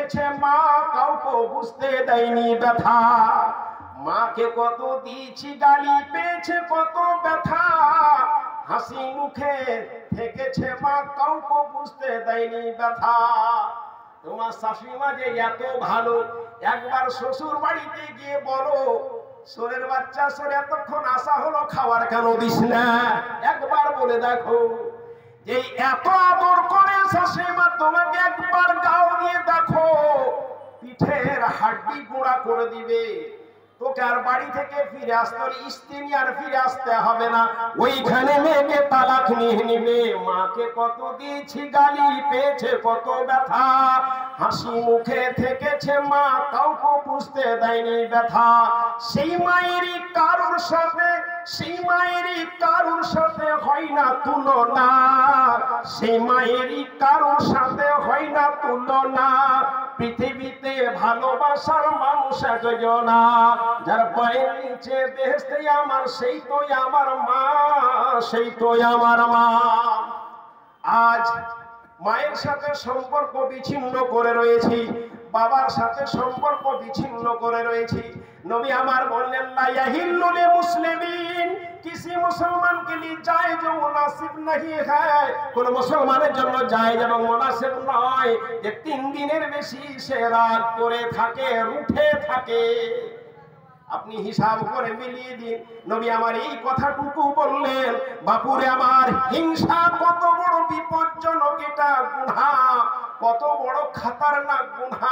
থেকেছে মা, কাউকে বুঝতে দেয়নি ব্যথা। মাকে কত দিয়েছি গালি, পেয়েছে কত ব্যথা। হাসি মুখে থেকেছে মা, কাউকে বুঝতে দেয়নি ব্যথা। তোমার শাশুড়িমা যে এত ভালো, একবার শ্বশুর বাড়িতে গিয়ে বলো, সোরের বাচ্চা সোর এতক্ষণ আসা হলো, খাবার কেন দিস না? একবার বলে দেখো। এই এত আদর করে শাশুড়িমা তোমাকে একবার গাও দিয়ে দেখো, পিঠের হাড্ডি গুঁড়া করে দিবে। তোকে আর বাড়ি থেকে ফিরে আসতে, স্ত্রী নিয়ে আর ফিরে আসতে হবে না, ওইখানে মেয়েকে তালাক নিয়ে নিবে। মাকে কত দিয়েছি গালি, পেয়েছে কত ব্যথা। হাসি মুখে থেকেছে মা, কাউকে বুঝতে দেয়নি ব্যথা। সেই মায়েরই কারোর সাথে, সেই মায়েরই কারোর সাথে হয় না তুলনা, সেই মায়েরই কারোর সাথে হয় না তুলনা। পৃথিবীতে ভালোবাসার মানুষ একজনা, যার পায়ের নিচে বেহেশতে আমার, সেই তো আমার মা, সেই তো আমার মা। আজ মায়ের সাথে সম্পর্ক বিচ্ছিন্ন করে রয়েছি, বাবার সাথে সম্পর্ক বিচ্ছিন্ন করে রয়েছি। নবী আমার বললেন, লা ইয়াহিল্লু লিল মুসলিমিন, किसी मुसलमान के लिए जायज व मुनासिब नहीं है, কোন মুসলমানের জন্য জায়েজ এবং মুনাসিব নয় যে 3 দিনের বেশি সে রাগ করে থাকে, রুঠে থাকে। আপনি হিসাব করে মিলিয়ে দিন। নবী আমার এই কথাটুকু বললেন, বাপুরে আমার, হিংসা কত বড় বিপজ্জনক এটা গুনাহ, কত বড় খাতারনাক গুনাহ,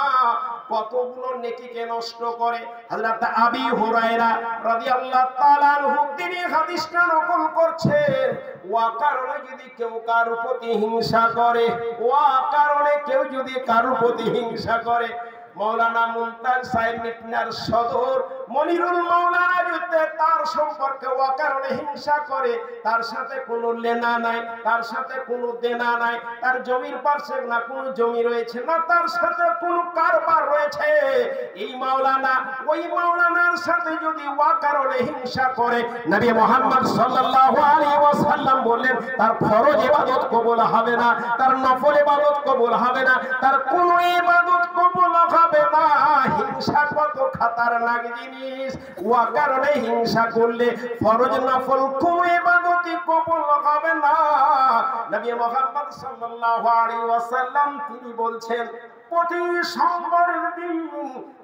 কতগুলো নেকিকে নষ্ট করে। হযরত আবি হুরায়রা রাদিয়াল্লাহু তাআলা আনহু তিনি হাদিসটা নকল করছেন, ওয়া কারণে যদি কেউ কারোর প্রতি হিংসা করে, ওয়া কারণে কেউ যদি কারোর প্রতি হিংসা করে, মৌলানা মুমতাজ সাহেব মিটনার সদর মনিরুল মাওলানা যদি তার সম্পর্কে ওয়া কারণে হিংসা করে, তার সাথে কোনো লেনা নাই, তার সাথে কোনো দেনা নাই, তার জমির পাশে না কোনো জমি রয়েছে, না তার সাথে কোনো কারবার রয়েছে, এই মাওলানা ওই মাওলানার সাথে যদি ওয়া কারণে হিংসা করে, নবী মুহাম্মদ সাল্লাল্লাহু আলাইহি ওয়াসাল্লাম বললেন, তার ফরজ ইবাদত কবুল হবে না, তার নফল ইবাদত কবুল হবে না, তার কোনো ইবাদত কবুল হবে না। হিংসা কত খাতারনাক জিনিস, ওয়া কারণে হিংসা করলে ফরজ নফল কোনো ইবাদতই কবুল হবে না। নবী মুহাম্মদ সাল্লাল্লাহু আলাইহি ওয়াসাল্লাম তিনি বলছেন, প্রতি সোমবারের দিন,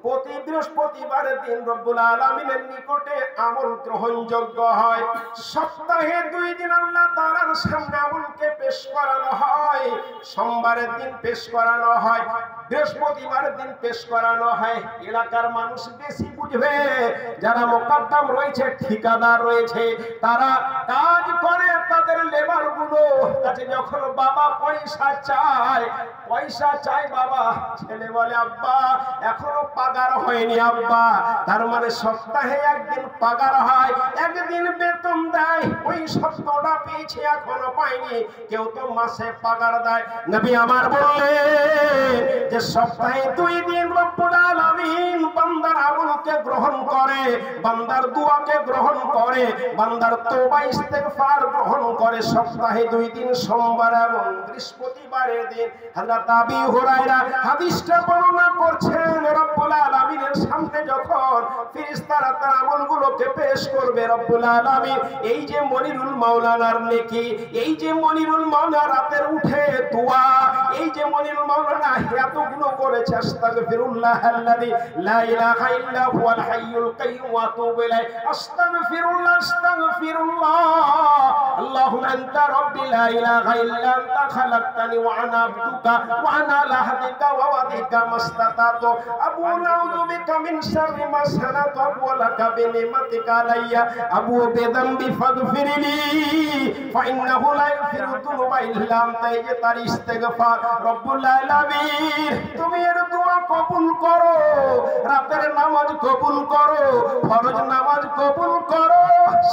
প্রতি বৃহস্পতিবারের দিন রব্বুল আলামিনের নিকটে আমল গ্রহণযোগ্য হয়। সপ্তাহে 2 দিন আল্লাহ তাআলার সামনে আমলকে পেশ করানো হয়। সোমবারের দিন পেশ করানো হয়, বৃহস্পতিবারের দিন পেশ করানো হয়। এলাকার মানুষ বেশি বুঝবে, যারা মুকদ্দম রয়েছে, ঠিকাদার রয়েছে, তারা কাজ করে, তাদের লেবার গুলো কাছে যখন বাবা পয়সা চায় বাবা, ছেলে বলে আব্বা এখনো পাগার হয়নি আব্বা, তার মানে সপ্তাহে একদিন পাগার হয়, একদিন বেতন দেয়, ওই সপ্তাহটা পেয়েছে এখনো পাইনি। কেউ তো মাসে পাগার দেয়। নবী আমার বললে যে সপ্তাহে 2 দিন রব্বুল আলামিন বান্দার আমলকে গ্রহণ করে, বান্দার দোয়াকে গ্রহণ করে, বান্দার তওবা ইস্তেগফার গ্রহণ করে। সপ্তাহে 2 দিন, সোমবার এবং বৃহস্পতিবারের দিন। হযরত আবি হুরায়রা হাদিসটা বর্ণনা করছেন, রব্বুল আলামিনের সামনে যখন ফেরেশতারা তার আমলগুলোকে পেশ করবে, রব্বুল আলামিন এই যে মনিরুল মাওলানার নেকি, এই যে মনিরুল মাওলানা রাতের উঠে দোয়া, এই যে মনিরুল মাওলানা এতগুলো করেছে, আস্তাগফিরুল্লাহাল্লাযী লা ইলাহা ইল্লা হুয়াল হাইয়ুল কাইয়্যুম ওয়া আতুবু ইলাইহি, আস্তাগফিরুল্লাহ আস্তাগফিরুল্লাহ, আল্লাহুম্মা আনতা রাব্বি লা ইলাহা ইল্লা আনতা খালাকতানি ওয়া আনা আবদুকা ওয়া আনা আলা আহদিকা ওয়া ওয়াদিকা মাস্তাতাতু, আবু নাউযু বিকা মিন শাররি মা সানাতু, আবু লাকা বিনিমাতিকা আলাইয়া, আবু বিযামবি ফাগফিরলি ফা ইন্নাহু লা ইয়াগফিরু যুনুবা ইল্লা আনতা। এই যে তার ইস্তেগফার, রব্বুল আলামিন তুমি এর দোয়া কবুল করো, রাতের নামাজ কবুল করো, ফরজ নামাজ কবুল করো।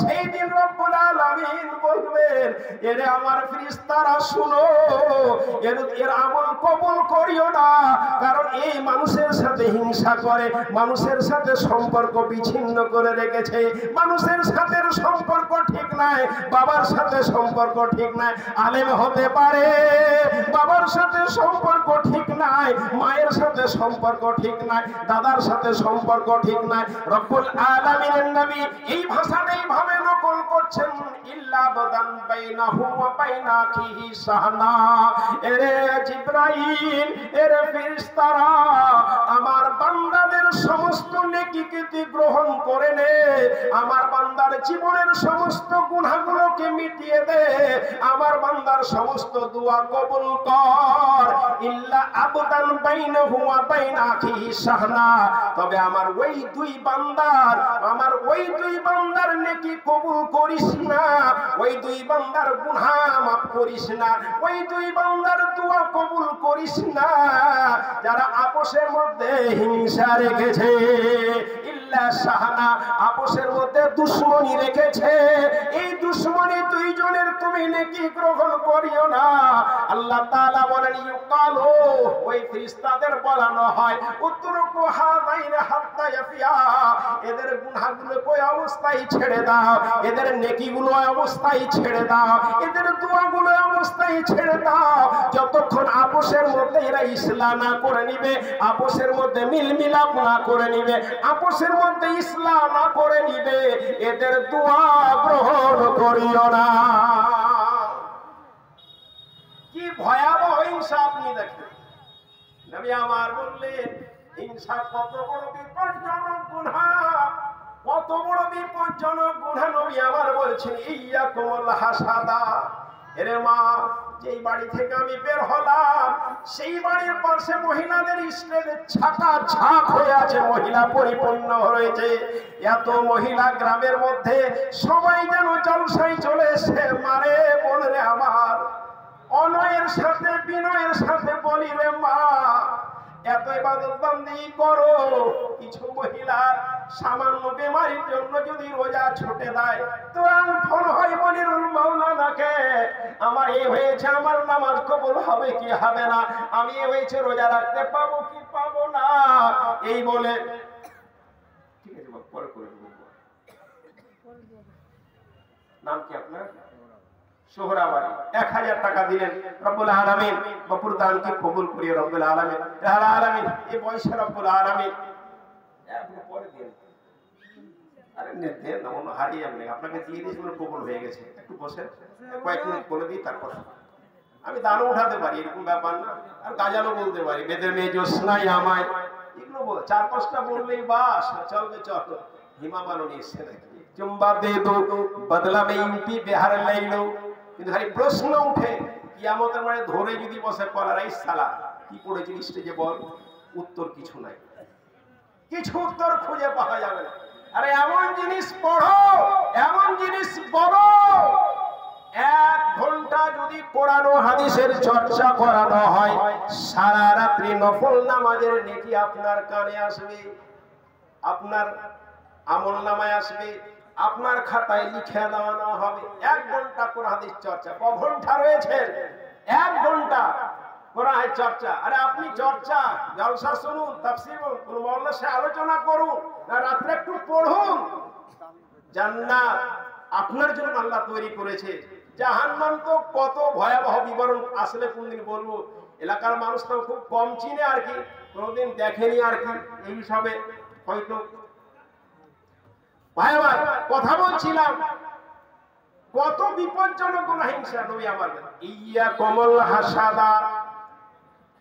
সেই দিন রব্বুল আলামিন বলবেন, এরে আমার ফেরেশতারা শুনো, এর আমল কবুল করিও না, কারণ এই মানুষের সাথে হিংসা করে, মানুষের সাথে সম্পর্ক বিচ্ছিন্ন করে রেখেছে, মানুষের সাথে সম্পর্ক ঠিক নাই, বাবার সাথে সম্পর্ক ঠিক নাই, আলেম হতে পারে বাবার সাথে সম্পর্ক ঠিক নাই, মায়ের সাথে সম্পর্ক ঠিক নাই, দাদার সাথে সম্পর্ক ঠিক নাই। রব্বুল আলামিনের নবী এই ভাষাটা এইভাবে নকল করছেন, ইল্লা বাদান বাইনাহু ওয়া বাইনা আখিহি সাহনা। এরে জিবরাইল, এরে ফেরেশতারা, আমার বান্দাদের সমস্ত নেকিকে তুই গ্রহণ করে নে, আমার বান্দার জীবনের সমস্ত গুনাহগুলোকে মিটিয়ে দে, আমার বান্দার সমস্ত দোয়া কবুল কর। ইল্লা আবদান বাইনাহু ওয়া বাইনা আখিহি সাহনা, তবে আমার ওই দুই বান্দার নেকি কবুল করিস না, ওই দুই বান্দার গুনাহ মাফ করিস না, ওই দুই বান্দার দোয়া কবুল করিস না যারা আপোষের মধ্যে হিংসা রেখেছে। ইল্লা সাহনা, আপোষের মধ্যে দুশমনি রেখেছে, এই দুশমনি দুইজনের তুমি নেকি গ্রহণ করিও না। আল্লাহ তাআলা বলেন, ইউকালু, ওই ফেরেশতাদের বলানো হয়, উতরুকু হাযাইনা হাত্তা ইয়াফিয়া, এদের গুনাহগুলো কই অবস্থায় ছেড়ে দাও, এদের নেকিগুলো অবস্থায় ছেড়ে দাও, এদের দোয়াগুলো অবস্থায় ছেড়ে দাও, যতক্ষণ আপোষের মধ্যে এরা ইসলাম না করে নিবে, আপোষের মধ্যে মিল মিলাপ না করে নিবে, আপোষের মধ্যে ইসলাম না করে নিবে, এদের দোয়া গ্রহণ করিও না। কি ভয়াবহ হিংসা আপনি দেখেন। নবী আমার বললেন, হিংসা কত বড় বিপজ্জনক গুনাহ, কত বড় বিপজ্জনক গুনাহ। নবী আমার বলছেন, ইয়াকুমুল হাসাদা। এরে মা, যেই বাড়ি থেকে আমি বের হলাম, সেই বাড়ির পাশে মহিলাদের স্টেজে ছাকা ছাক হয়ে আছে, মহিলা পরিপূর্ণ হয়েছে। এত মহিলা গ্রামের মধ্যে সবাই যেন জলসায় চলে এসে মারে বোন রে আমার, অনয়ের সাথে বিনয়ের সাথে বলি রে মা, এত ইবাদত বন্দেগি করো, কিছু মহিলার সামান্য বেমারির জন্য যদি রোজা ছুটে দেয়, তো ফোন হয় বলিরুল মাওলানাকে, আমার এই হয়েছে, আমার নামাজ কবুল হবে কি হবে না, আমি এই হয়েছে, রোজা রাখতে পাবো কি পাবো না, এই বলে। ঠিক আছে, পরে করে দেবো। নাম কি আপনার? সোহরাবাড়ি। 1000 টাকা দিলেন। রব্বুল আলামিন বাপুর দানকে কবুল করিয়ে রব্বুল আলামিন, আলামিন এই বয়সে রব্বুল আলামিন আপনি পরে দিন। আরে দেন না, অন্য হারিয়ে আপনি, আপনাকে দিয়ে দিয়েছি মানে কবুল হয়ে গেছে। একটু বসে কয়েক মিনিট বলে দিই, তারপর আমি দানও উঠাতে পারি, এরকম ব্যাপার না। আর গাজালও বলতে পারি, বেদের মেয়ে জোৎস্নাই আমায়, এগুলো বল 4-5টা বললেই বাস চলবে। চল হিমা মাননি এসছে নাকি, চুম্বা দে দো বদলা মে ইউপি বিহার লাইলো। কিন্তু খালি প্রশ্ন উঠে, কিয়ামতের মানে ধরে যদি বসে কলার, এই সালা কি পড়েছিল স্টেজে বল, উত্তর কিছু নাই, কিছু উত্তর খুঁজে পাওয়া যাবে না। আরে এমন জিনিস পড়ো, এমন জিনিস বলো, 1 ঘন্টা যদি কোরআন ও হাদিসের চর্চা করানো হয়, সারা রাত্রি নফল নামাজের নেকি আপনার কানে আসবে, আপনার আমলনামায় আসবে, আপনার খাতায় লিখে দেওয়ানো হবে। 1 ঘন্টা কোরআন হাদিস চর্চা। ক ঘন্টা রয়েছে? 1 ঘন্টা কোরআন চর্চা। আরে আপনি চর্চা, জলসা শুনুন, তাফসীর কোন মাওলানা সে আলোচনা করুন, না রাত্রে একটু পড়ুন। জান্নাত আপনার জন্য আল্লাহ তৈরি করেছে, জাহান্নাম তো কত ভয়াবহ বিবরণ আসলে কোনদিন বলবো। এলাকার মানুষ তো খুব কম চিনে আর কি, কোনদিন দেখেনি আর কি, এই হিসাবে হয়তো। ভাই আমার কথা বলছিলাম, কত বিপজ্জনক গুনাহ হিংসা। নবী আমার ইয়াকুমুল হাসাদা,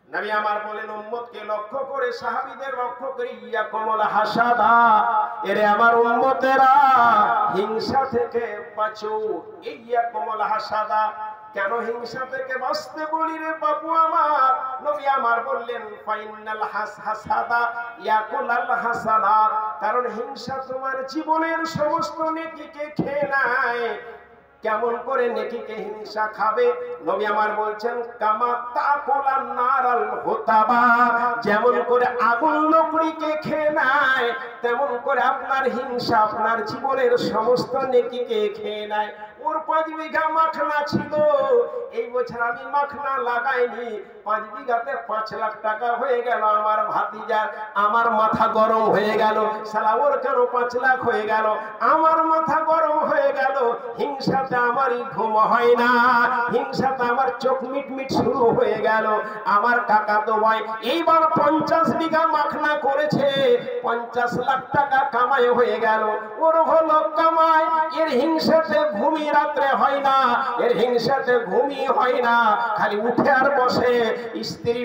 নবী আমার বলেন উম্মতকে লক্ষ্য করে, সাহাবীদের লক্ষ্য করে, ইয়াকুমুল হাসাদা, এরে আমার উম্মতেরা হিংসা থেকে বাঁচো। ইয়াকুমুল হাসাদা, কেন হিংসা থেকে বাঁচতে বলি রে বাপু আমার? নবী আমার বললেন ফাইনাল হাসাদা ইয়াকুলাল হাসানাত, কারণ হিংসা তোমার জীবনের সমস্ত নেকিকে খেয়ে নেয়। কেমন করে নেকিকে হিংসা খাবে? নবী আমার বলছেন কামা তাকুলান নারাল হুতাবা, যেমন করে আগুন লকড়িকে খেয়ে নেয়, তেমন করে আপনার হিংসা আপনার জীবনের সমস্ত নেকিকে খেয়ে নেয়। ওর 5 বিঘা মাখনা ছিল, এই বছর আমি মাখনা লাগাইনি, 5 বিঘাতে 5 লাখ টাকা হয়ে গেল আমার ভাতিজার। আমার মাথা গরম হয়ে গেল, শালা ওর কেন 5 লাখ হয়ে গেল, আমার মাথা গরম হয়ে গেল। হিংসাতে আমারই ঘুম হয় না, হিংসাতে আমার চোখ মিটমিট শুরু হয়ে গেল। আমার কাকাতো ভাই এইবার 50 বিঘা মাখনা করেছে, 50 লাখ টাকা কামাই হয়ে গেল। ওর হলো কামাই, এর হিংসাতে ঘুমি রাত্রে হয় না, এর হিংসাতে ঘুমি হয় না, খালি উঠে আর বসে। স্ত্রী